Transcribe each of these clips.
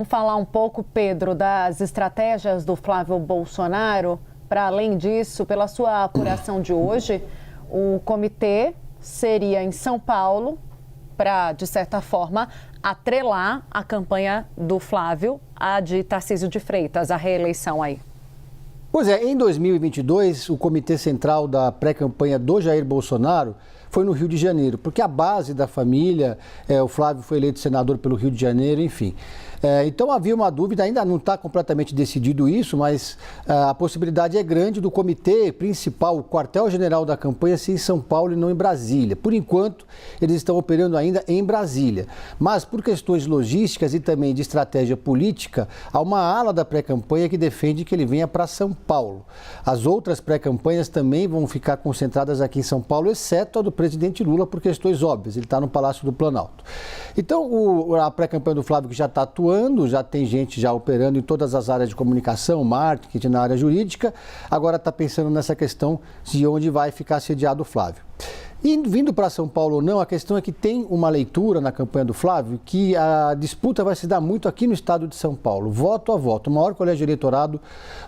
Vamos falar um pouco, Pedro, das estratégias do Flávio Bolsonaro. Para além disso, pela sua apuração de hoje, o comitê seria em São Paulo para, de certa forma, atrelar a campanha do Flávio à de Tarcísio de Freitas, a reeleição aí. Pois é, em 2022, o Comitê Central da pré-campanha do Jair Bolsonaro foi no Rio de Janeiro, porque a base da família, o Flávio foi eleito senador pelo Rio de Janeiro, enfim. Então havia uma dúvida, ainda não está completamente decidido isso, mas a possibilidade é grande do comitê principal, o quartel-general da campanha, ser em São Paulo e não em Brasília. Por enquanto, eles estão operando ainda em Brasília. Mas por questões logísticas e também de estratégia política, há uma ala da pré-campanha que defende que ele venha para São Paulo. As outras pré-campanhas também vão ficar concentradas aqui em São Paulo, exceto a do presidente Lula, por questões óbvias. Ele está no Palácio do Planalto. Então, a pré-campanha do Flávio, que já está atuando, já tem gente já operando em todas as áreas de comunicação, marketing, na área jurídica, agora está pensando nessa questão de onde vai ficar sediado o Flávio. E vindo para São Paulo ou não, a questão é que tem uma leitura na campanha do Flávio que a disputa vai se dar muito aqui no estado de São Paulo, voto a voto, o maior colégio eleitorado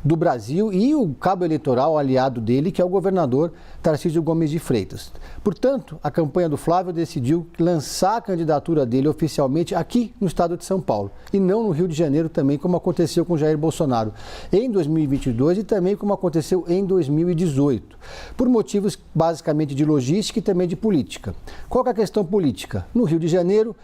do Brasil e o cabo eleitoral aliado dele, que é o governador Tarcísio Gomes de Freitas. Portanto, a campanha do Flávio decidiu lançar a candidatura dele oficialmente aqui no estado de São Paulo e não no Rio de Janeiro também, como aconteceu com Jair Bolsonaro em 2022 e também como aconteceu em 2018, por motivos basicamente de logística e também de política. Qual que é a questão política? No Rio de Janeiro,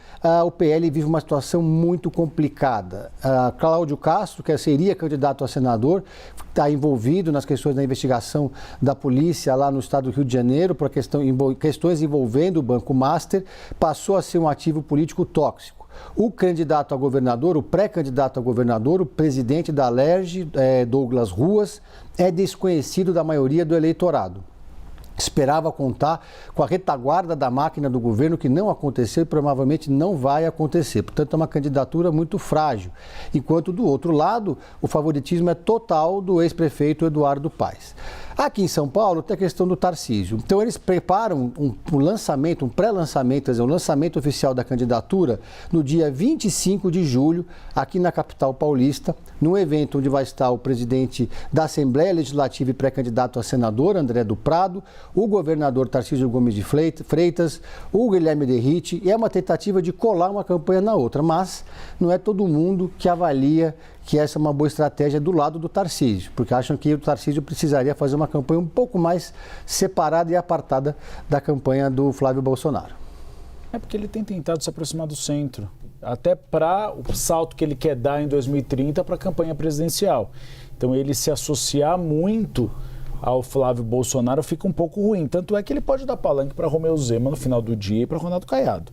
o PL vive uma situação muito complicada. Cláudio Castro, que seria candidato a senador, está envolvido nas questões da investigação da polícia lá no estado do Rio de Janeiro, por questões envolvendo o Banco Master, passou a ser um ativo político tóxico. O candidato a governador, o pré-candidato a governador, o presidente da Alerj, Douglas Ruas, é desconhecido da maioria do eleitorado. Esperava contar com a retaguarda da máquina do governo, que não aconteceu e provavelmente não vai acontecer. Portanto, é uma candidatura muito frágil. Enquanto, do outro lado, o favoritismo é total do ex-prefeito Eduardo Paes. Aqui em São Paulo tem a questão do Tarcísio. Então, eles preparam um lançamento, um pré-lançamento, quer dizer, um lançamento oficial da candidatura no dia 25 de julho, aqui na capital paulista, num evento onde vai estar o presidente da Assembleia Legislativa e pré-candidato a senador, André do Prado, o governador Tarcísio Gomes de Freitas, o Guilherme Derrite, e é uma tentativa de colar uma campanha na outra, mas não é todo mundo que avalia que essa é uma boa estratégia do lado do Tarcísio, porque acham que o Tarcísio precisaria fazer uma campanha um pouco mais separada e apartada da campanha do Flávio Bolsonaro. É porque ele tem tentado se aproximar do centro, até para o salto que ele quer dar em 2030 para a campanha presidencial. Então, ele se associar muito ao Flávio Bolsonaro fica um pouco ruim. Tanto é que ele pode dar palanque para Romeu Zema no final do dia e para Ronaldo Caiado,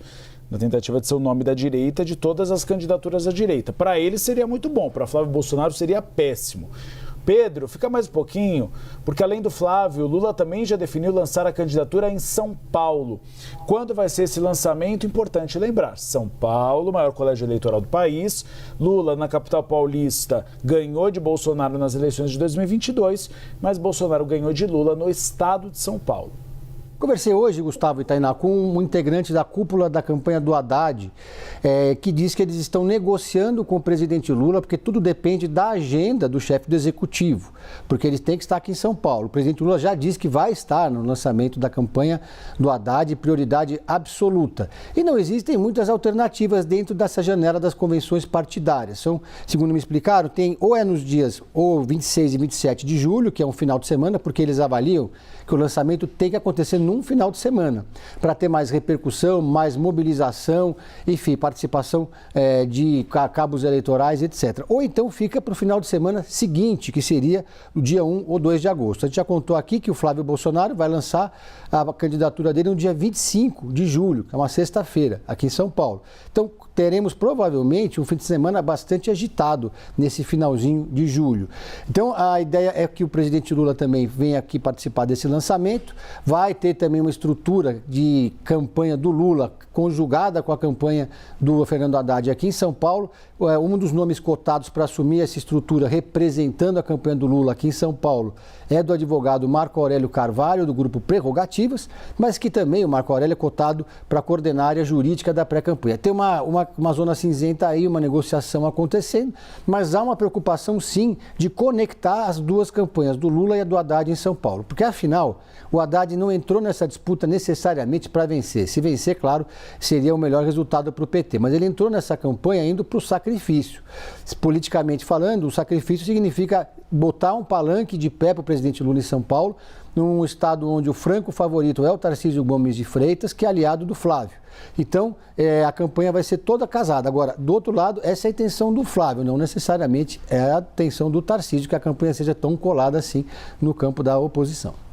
na tentativa de ser o nome da direita de todas as candidaturas da direita. Para ele seria muito bom, para Flávio Bolsonaro seria péssimo. Pedro, fica mais um pouquinho, porque além do Flávio, Lula também já definiu lançar a candidatura em São Paulo. Quando vai ser esse lançamento? Importante lembrar, São Paulo, maior colégio eleitoral do país. Lula, na capital paulista, ganhou de Bolsonaro nas eleições de 2022, mas Bolsonaro ganhou de Lula no estado de São Paulo. Conversei hoje, Gustavo e Tainá, com um integrante da cúpula da campanha do Haddad, que diz que eles estão negociando com o presidente Lula, porque tudo depende da agenda do chefe do executivo, porque ele tem que estar aqui em São Paulo. O presidente Lula já disse que vai estar no lançamento da campanha do Haddad, prioridade absoluta. E não existem muitas alternativas dentro dessa janela das convenções partidárias. São, segundo me explicaram, tem ou é nos dias ou 26 e 27 de julho, que é um final de semana, porque eles avaliam que o lançamento tem que acontecer num final de semana, para ter mais repercussão, mais mobilização, enfim, participação de cabos eleitorais, etc. Ou então fica para o final de semana seguinte, que seria o dia 1 ou 2 de agosto. A gente já contou aqui que o Flávio Bolsonaro vai lançar a candidatura dele no dia 25 de julho, que é uma sexta-feira, aqui em São Paulo. Então, teremos provavelmente um fim de semana bastante agitado nesse finalzinho de julho. Então, a ideia é que o presidente Lula também venha aqui participar desse lançamento. Vai ter também uma estrutura de campanha do Lula conjugada com a campanha do Fernando Haddad aqui em São Paulo. Um dos nomes cotados para assumir essa estrutura representando a campanha do Lula aqui em São Paulo é do advogado Marco Aurélio Carvalho, do grupo Prerrogativas, mas que também o Marco Aurélio é cotado para coordenar a área jurídica da pré-campanha. Tem uma uma zona cinzenta aí, uma negociação acontecendo, mas há uma preocupação sim de conectar as duas campanhas, do Lula e a do Haddad em São Paulo, porque afinal o Haddad não entrou nessa disputa necessariamente para vencer. Se vencer, claro, seria o melhor resultado para o PT, mas ele entrou nessa campanha indo para o sacrifício. Politicamente falando, o sacrifício significa botar um palanque de pé para o presidente Lula em São Paulo, num estado onde o franco favorito é o Tarcísio Gomes de Freitas, que é aliado do Flávio. Então, a campanha vai ser toda casada. Agora, do outro lado, essa é a intenção do Flávio, não necessariamente é a intenção do Tarcísio que a campanha seja tão colada assim no campo da oposição.